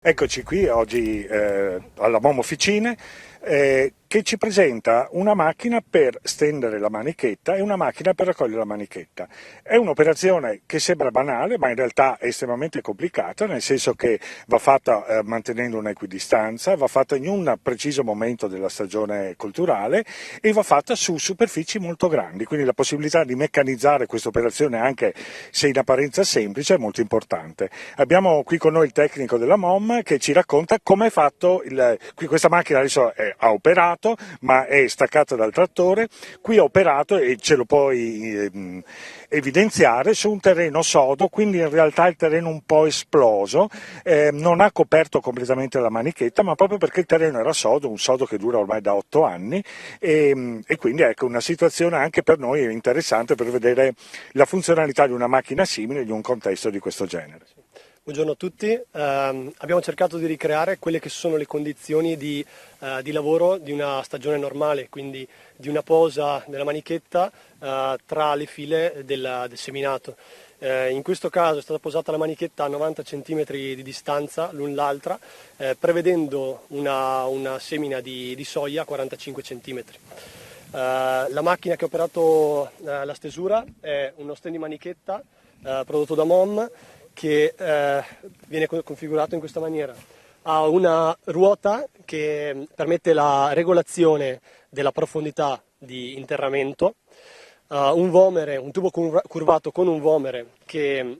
Eccoci qui oggi alla MOM Officine che ci presenta una macchina per stendere la manichetta e una macchina per raccogliere la manichetta. È un'operazione che sembra banale, ma in realtà è estremamente complicata, nel senso che va fatta mantenendo un'equidistanza, va fatta in un preciso momento della stagione colturale e va fatta su superfici molto grandi, quindi la possibilità di meccanizzare questa operazione, anche se in apparenza semplice, è molto importante. Abbiamo qui con noi il tecnico della MOM che ci racconta come è fatto questa macchina. Adesso ha operato, ma è staccata dal trattore. Qui ha operato e ce lo puoi evidenziare su un terreno sodo, quindi in realtà il terreno un po' esploso, non ha coperto completamente la manichetta, ma proprio perché il terreno era sodo, un sodo che dura ormai da 8 anni e quindi ecco una situazione anche per noi interessante per vedere la funzionalità di una macchina simile in un contesto di questo genere. Buongiorno a tutti, abbiamo cercato di ricreare quelle che sono le condizioni di lavoro di una stagione normale, quindi di una posa della manichetta tra le file del seminato. In questo caso è stata posata la manichetta a 90 cm di distanza l'un l'altra, prevedendo una semina di soia a 45 cm. La macchina che ha operato la stesura è uno stand di manichetta prodotto da MOM, che viene configurato in questa maniera. Ha una ruota che permette la regolazione della profondità di interramento, un tubo curvato con un vomere che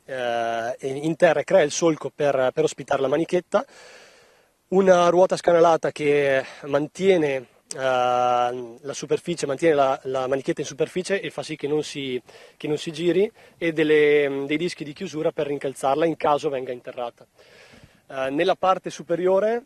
interra e crea il solco per ospitare la manichetta, una ruota scanalata che mantiene la superficie, mantiene la manichetta in superficie e fa sì che non si giri, e dei dischi di chiusura per rincalzarla in caso venga interrata. Nella parte superiore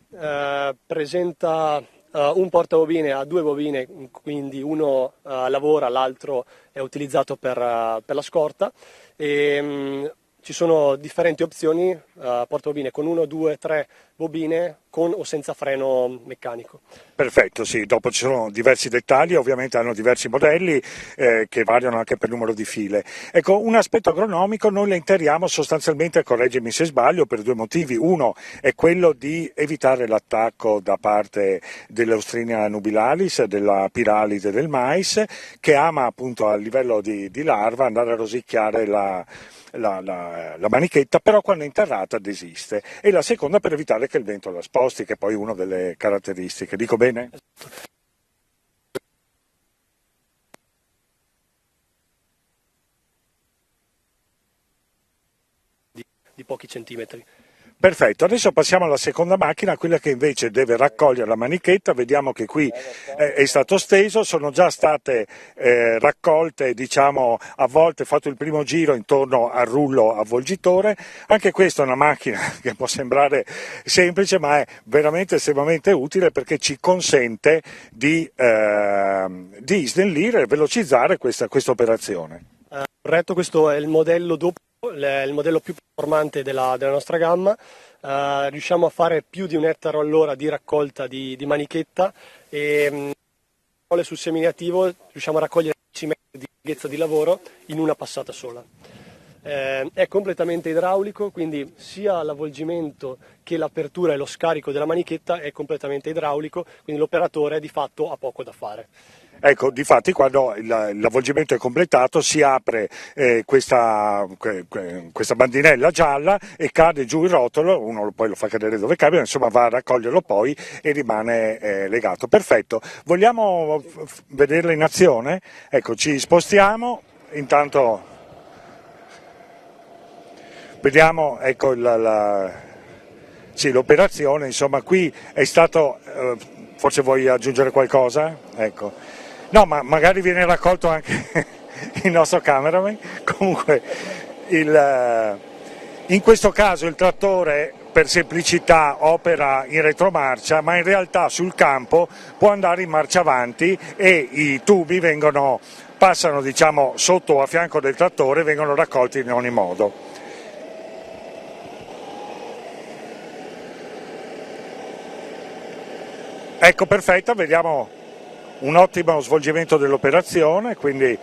presenta un portabobine a 2 bobine, quindi uno lavora, l'altro è utilizzato per la scorta. Ci sono differenti opzioni, portabobine con 1, 2, 3 bobine con o senza freno meccanico. Perfetto, sì, dopo ci sono diversi dettagli, ovviamente hanno diversi modelli che variano anche per numero di file. Ecco, un aspetto agronomico noi le interiamo sostanzialmente, correggimi se sbaglio, per 2 motivi. Uno è quello di evitare l'attacco da parte dell'Austrinia nubilalis, della piralide del mais, che ama appunto a livello di larva andare a rosicchiare la manichetta, però quando è interrata desiste. E la seconda per evitare che il vento la sposti, che è poi una delle caratteristiche. Dico bene? Di pochi centimetri. Perfetto, adesso passiamo alla seconda macchina, quella che invece deve raccogliere la manichetta. Vediamo che qui è stato steso, sono già state raccolte, diciamo, a volte fatto il primo giro intorno al rullo avvolgitore. Anche questa è una macchina che può sembrare semplice, ma è veramente estremamente utile perché ci consente di snellire e velocizzare questa operazione. Corretto, questo è il modello dopo. Il modello più performante della nostra gamma. Riusciamo a fare più di 1 ettaro all'ora di raccolta di manichetta e sul seminativo riusciamo a raccogliere 10 metri di lunghezza di lavoro in una passata sola. È completamente idraulico, quindi sia l'avvolgimento che l'apertura e lo scarico della manichetta è completamente idraulico, quindi l'operatore di fatto ha poco da fare. Ecco, difatti quando l'avvolgimento è completato si apre questa bandinella gialla e cade giù il rotolo, uno poi lo fa cadere dove cabe, insomma va a raccoglierlo poi e rimane legato. Perfetto, vogliamo vederla in azione? Ecco, ci spostiamo, intanto vediamo, ecco, sì, l'operazione, insomma qui è stato, forse vuoi aggiungere qualcosa? Ecco. No, ma magari viene raccolto anche il nostro cameraman. Comunque, in questo caso il trattore per semplicità opera in retromarcia, ma in realtà sul campo può andare in marcia avanti e i tubi passano, diciamo, sotto o a fianco del trattore e vengono raccolti in ogni modo. Ecco, perfetta, vediamo un ottimo svolgimento dell'operazione, quindi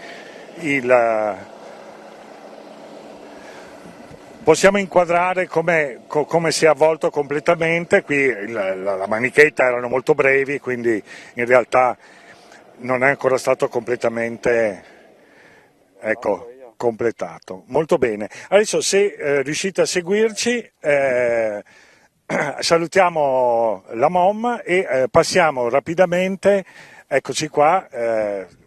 Possiamo inquadrare come si è avvolto completamente. Qui la manichetta erano molto brevi, quindi in realtà non è ancora stato completamente, ecco, completato. Molto bene. Adesso se riuscite a seguirci, salutiamo la MOM e passiamo rapidamente, eccoci qua,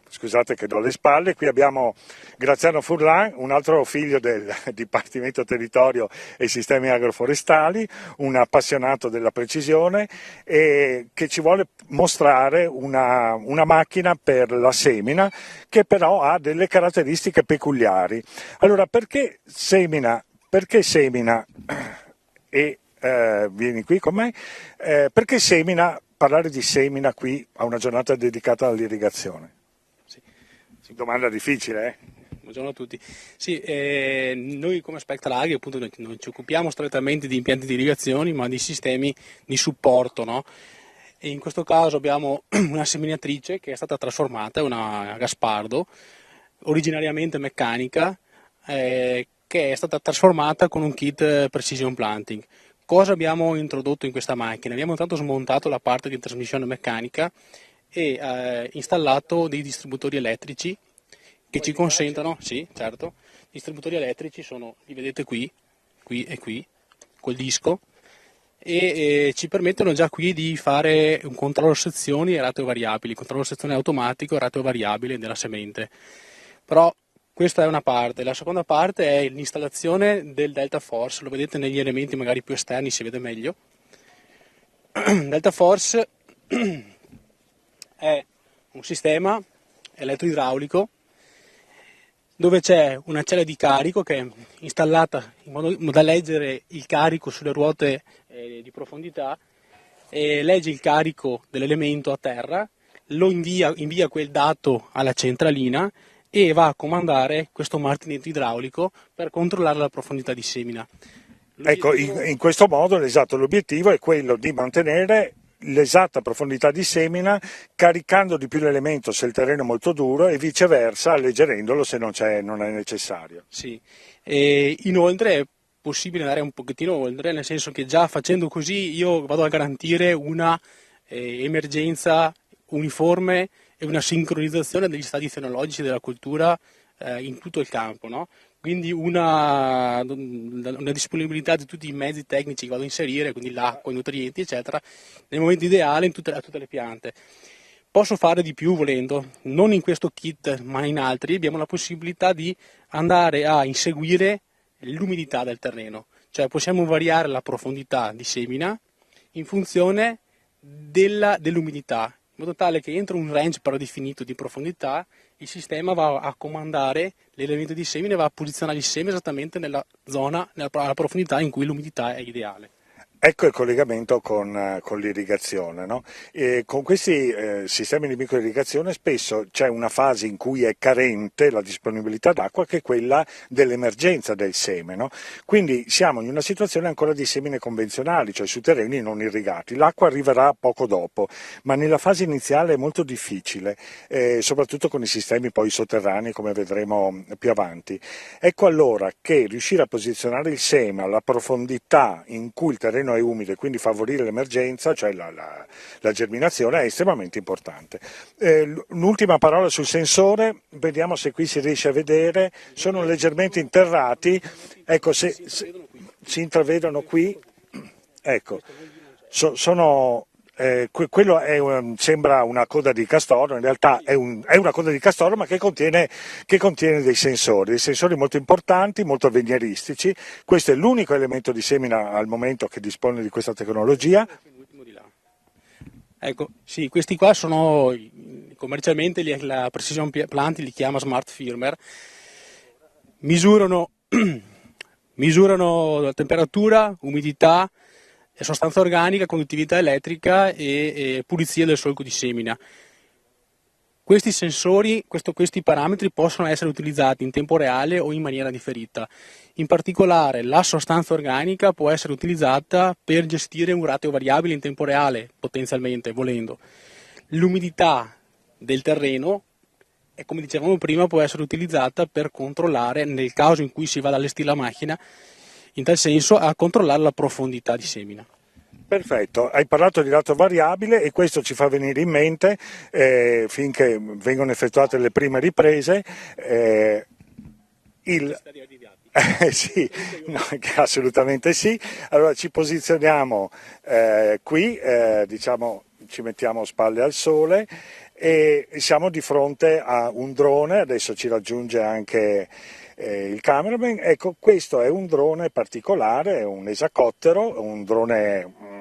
scusate che do le spalle, qui abbiamo Graziano Furlan, un altro figlio del Dipartimento Territorio e Sistemi Agroforestali, un appassionato della precisione e che ci vuole mostrare una macchina per la semina che però ha delle caratteristiche peculiari. Allora, perché semina e vieni qui con me, perché semina, parlare di semina qui a una giornata dedicata all'irrigazione? Sì. Domanda difficile, eh? Buongiorno a tutti. Sì, noi come Spectra Agri appunto non ci occupiamo strettamente di impianti di irrigazione, ma di sistemi di supporto, no? E in questo caso abbiamo una seminatrice che è stata trasformata, una Gaspardo, originariamente meccanica, che è stata trasformata con un kit Precision Planting. Cosa abbiamo introdotto in questa macchina? Abbiamo intanto smontato la parte di trasmissione meccanica e installato dei distributori elettrici che ci consentono, sì, certo, i distributori elettrici li vedete qui e qui, col disco, e ci permettono già qui di fare un controllo sezioni e ratio variabili, controllo sezione automatico e ratio variabile della semente. Però questa è una parte, la seconda parte è l'installazione del Delta Force, lo vedete negli elementi magari più esterni, si vede meglio. Delta Force è un sistema elettroidraulico dove c'è una cella di carico che è installata in modo da leggere il carico sulle ruote di profondità, e legge il carico dell'elemento a terra, lo invia quel dato alla centralina e va a comandare questo martinetto idraulico per controllare la profondità di semina. Ecco, in questo modo l'obiettivo è quello di mantenere l'esatta profondità di semina caricando di più l'elemento se il terreno è molto duro e viceversa alleggerendolo se non è necessario. Sì, e inoltre è possibile andare un pochettino oltre, nel senso che già facendo così io vado a garantire una emergenza uniforme e una sincronizzazione degli stadi fenologici della coltura in tutto il campo, no? Quindi una disponibilità di tutti i mezzi tecnici che vado a inserire, quindi l'acqua, i nutrienti, eccetera, nel momento ideale a tutte le piante. Posso fare di più volendo, non in questo kit ma in altri, abbiamo la possibilità di andare a inseguire l'umidità del terreno, cioè possiamo variare la profondità di semina in funzione dell'umidità, in modo tale che entro un range predefinito di profondità il sistema va a comandare l'elemento di semine e va a posizionare il seme esattamente nella zona, alla profondità in cui l'umidità è ideale. Ecco il collegamento con l'irrigazione, no? E con questi sistemi di microirrigazione spesso c'è una fase in cui è carente la disponibilità d'acqua, che è quella dell'emergenza del seme, no? Quindi siamo in una situazione ancora di semine convenzionali, cioè su terreni non irrigati. L'acqua arriverà poco dopo, ma nella fase iniziale è molto difficile, soprattutto con i sistemi poi sotterranei, come vedremo più avanti. Ecco allora che riuscire a posizionare il seme alla profondità in cui il terreno è umido e quindi favorire l'emergenza, cioè la germinazione, è estremamente importante. Un'ultima parola sul sensore, vediamo se qui si riesce a vedere, sono leggermente interrati, ecco, se si intravedono qui, ecco, quello sembra una coda di castoro, in realtà è una coda di castoro ma che contiene dei sensori molto importanti, molto avveniristici. Questo è l'unico elemento di semina al momento che dispone di questa tecnologia. Ecco, sì, questi qua sono commercialmente la Precision Planting li chiama Smart Firmer, misurano la temperatura, umidità, sostanza organica, conduttività elettrica e pulizia del solco di semina. Questi sensori, questi parametri possono essere utilizzati in tempo reale o in maniera differita. In particolare la sostanza organica può essere utilizzata per gestire un ratio variabile in tempo reale, potenzialmente, volendo. L'umidità del terreno, e come dicevamo prima, può essere utilizzata per controllare, nel caso in cui si vada ad allestire la macchina, in tal senso a controllare la profondità di semina. Perfetto, hai parlato di lato variabile e questo ci fa venire in mente, finché vengono effettuate le prime riprese, il... sì, no, assolutamente sì. Allora ci posizioniamo qui, diciamo, ci mettiamo spalle al sole e siamo di fronte a un drone, adesso ci raggiunge anche il cameraman. Ecco, questo è un drone particolare, è un esacottero, un drone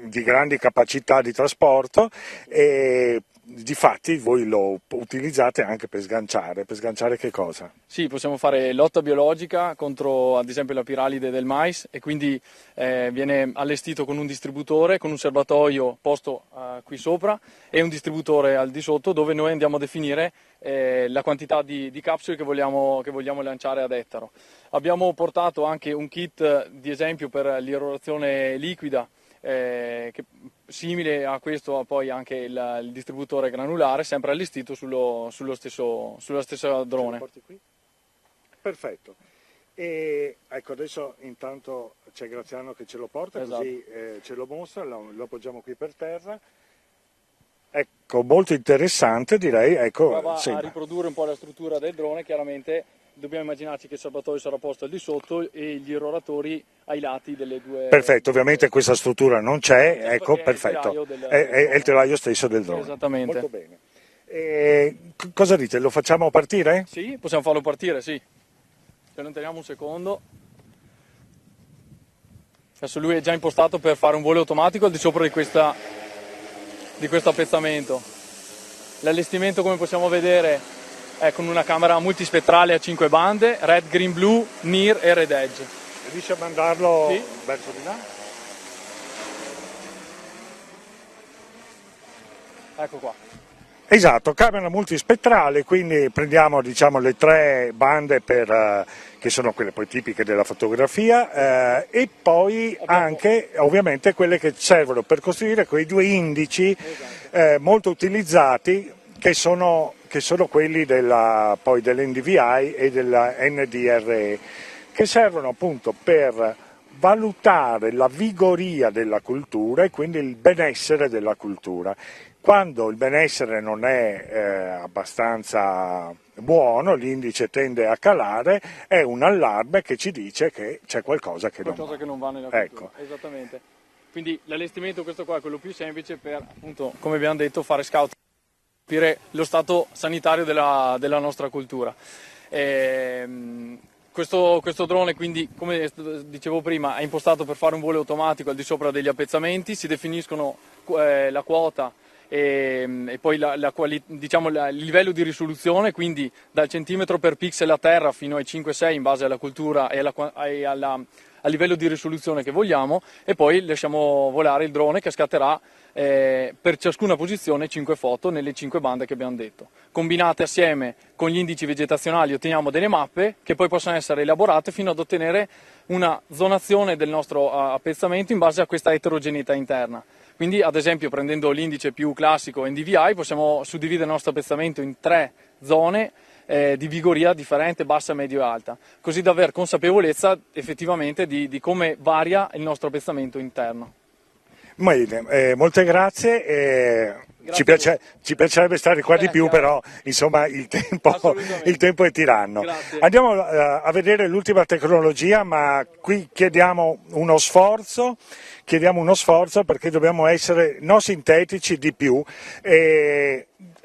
di grandi capacità di trasporto e difatti voi lo utilizzate anche per sganciare che cosa? Sì, possiamo fare lotta biologica contro ad esempio la piralide del mais e quindi viene allestito con un distributore, con un serbatoio posto qui sopra e un distributore al di sotto dove noi andiamo a definire la quantità di capsule che vogliamo lanciare ad ettaro. Abbiamo portato anche un kit di esempio per l'irrorazione liquida, simile a questo ha poi anche il distributore granulare, sempre allestito sulla stessa drone. Perfetto. E ecco, adesso intanto c'è Graziano che ce lo porta, esatto. Così ce lo mostra, lo appoggiamo qui per terra. Ecco, molto interessante direi. Ecco, prova a riprodurre un po' la struttura del drone, chiaramente dobbiamo immaginarci che il serbatoio sarà posto al di sotto e gli irroratori ai lati delle due. Perfetto, ovviamente questa struttura non c'è, ecco, perfetto, è il telaio stesso del drone. Esattamente. Molto bene. Cosa dite, lo facciamo partire? Sì, possiamo farlo partire, sì. Se non teniamo un secondo. Adesso lui è già impostato per fare un volo automatico al di sopra di questo appezzamento. L'allestimento, come possiamo vedere, è con una camera multispettrale a 5 bande, red, green, blu, near e red edge. Riesci a mandarlo sì. Verso di là? Ecco qua. Esatto, camera multispettrale, quindi prendiamo diciamo le 3 bande che sono quelle poi tipiche della fotografia e poi anche ovviamente quelle che servono per costruire quei 2 indici molto utilizzati che sono quelli poi dell'NDVI e della NDRE, che servono appunto per valutare la vigoria della cultura e quindi il benessere della cultura. Quando il benessere non è abbastanza buono, l'indice tende a calare, è un allarme che ci dice che c'è qualcosa che non va nella cultura. Ecco. Esattamente. Quindi l'allestimento, questo qua è quello più semplice per, appunto, come abbiamo detto, fare scout, capire lo stato sanitario della nostra cultura. Questo drone, quindi, come dicevo prima, è impostato per fare un volo automatico al di sopra degli appezzamenti, si definiscono la quota e poi il livello di risoluzione, quindi dal centimetro per pixel a terra fino ai 5-6 in base alla cultura e al livello di risoluzione che vogliamo, e poi lasciamo volare il drone che scatterà per ciascuna posizione 5 foto nelle 5 bande che abbiamo detto. Combinate assieme con gli indici vegetazionali otteniamo delle mappe che poi possono essere elaborate fino ad ottenere una zonazione del nostro appezzamento in base a questa eterogeneità interna. Quindi, ad esempio, prendendo l'indice più classico NDVI, possiamo suddividere il nostro appezzamento in 3 zone di vigoria differente, bassa, medio e alta, così da aver consapevolezza effettivamente di come varia il nostro appezzamento interno. Bene, molte grazie. Ci piacerebbe stare qua di più, però insomma il tempo è tiranno. Grazie. Andiamo a vedere l'ultima tecnologia, ma qui chiediamo uno sforzo perché dobbiamo essere non sintetici di più.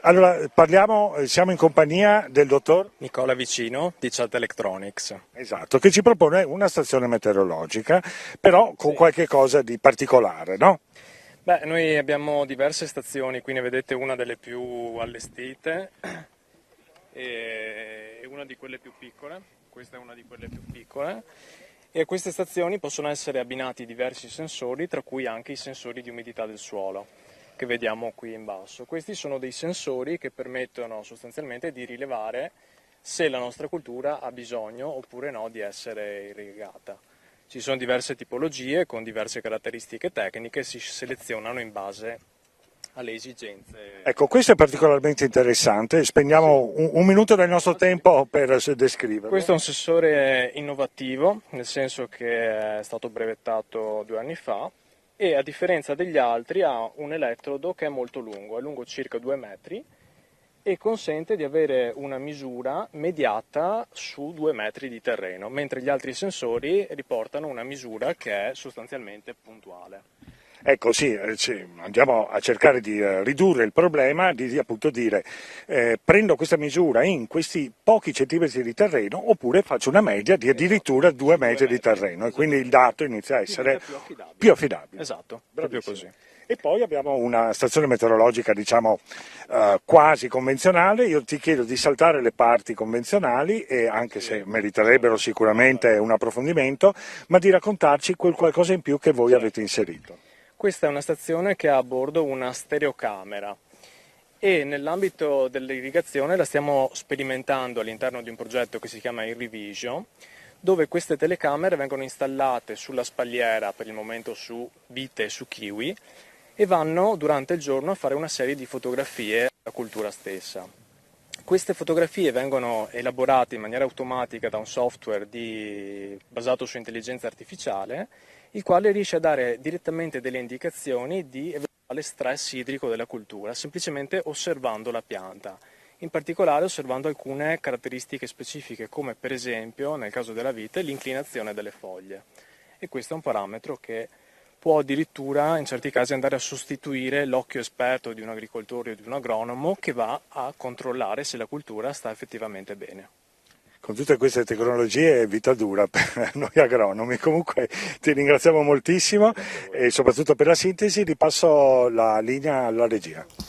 Allora siamo in compagnia del dottor Nicola Vicino di Chat Electronics. Esatto, che ci propone una stazione meteorologica, però con qualche cosa di particolare, no? Beh, noi abbiamo diverse stazioni, qui ne vedete una delle più allestite e una di quelle più piccole, questa è una di quelle più piccole, e a queste stazioni possono essere abbinati diversi sensori, tra cui anche i sensori di umidità del suolo, che vediamo qui in basso. Questi sono dei sensori che permettono sostanzialmente di rilevare se la nostra cultura ha bisogno oppure no di essere irrigata. Ci sono diverse tipologie con diverse caratteristiche tecniche, si selezionano in base alle esigenze. Ecco, questo è particolarmente interessante, spendiamo un minuto del nostro tempo per descriverlo. Questo è un sensore innovativo, nel senso che è stato brevettato 2 anni fa e a differenza degli altri ha un elettrodo che è molto lungo, è lungo circa 2 metri e consente di avere una misura mediata su 2 metri di terreno, mentre gli altri sensori riportano una misura che è sostanzialmente puntuale. Ecco, sì, andiamo a cercare di ridurre il problema, di appunto dire prendo questa misura in questi pochi centimetri di terreno oppure faccio una media di addirittura 2 metri di terreno e quindi il dato inizia a essere più affidabile. Esatto, proprio così. E poi abbiamo una stazione meteorologica, diciamo, quasi convenzionale. Io ti chiedo di saltare le parti convenzionali, e anche se meriterebbero sicuramente un approfondimento, ma di raccontarci quel qualcosa in più che voi avete inserito. Questa è una stazione che ha a bordo una stereocamera e nell'ambito dell'irrigazione la stiamo sperimentando all'interno di un progetto che si chiama Irrivision, dove queste telecamere vengono installate sulla spalliera, per il momento su vite e su kiwi, e vanno durante il giorno a fare una serie di fotografie della cultura stessa. Queste fotografie vengono elaborate in maniera automatica da un software basato su intelligenza artificiale, il quale riesce a dare direttamente delle indicazioni di eventuale stress idrico della cultura, semplicemente osservando la pianta, in particolare osservando alcune caratteristiche specifiche, come per esempio, nel caso della vite, l'inclinazione delle foglie. E questo è un parametro che può addirittura in certi casi andare a sostituire l'occhio esperto di un agricoltore o di un agronomo che va a controllare se la cultura sta effettivamente bene. Con tutte queste tecnologie è vita dura per noi agronomi. Comunque ti ringraziamo moltissimo e soprattutto per la sintesi. Ripasso la linea alla regia.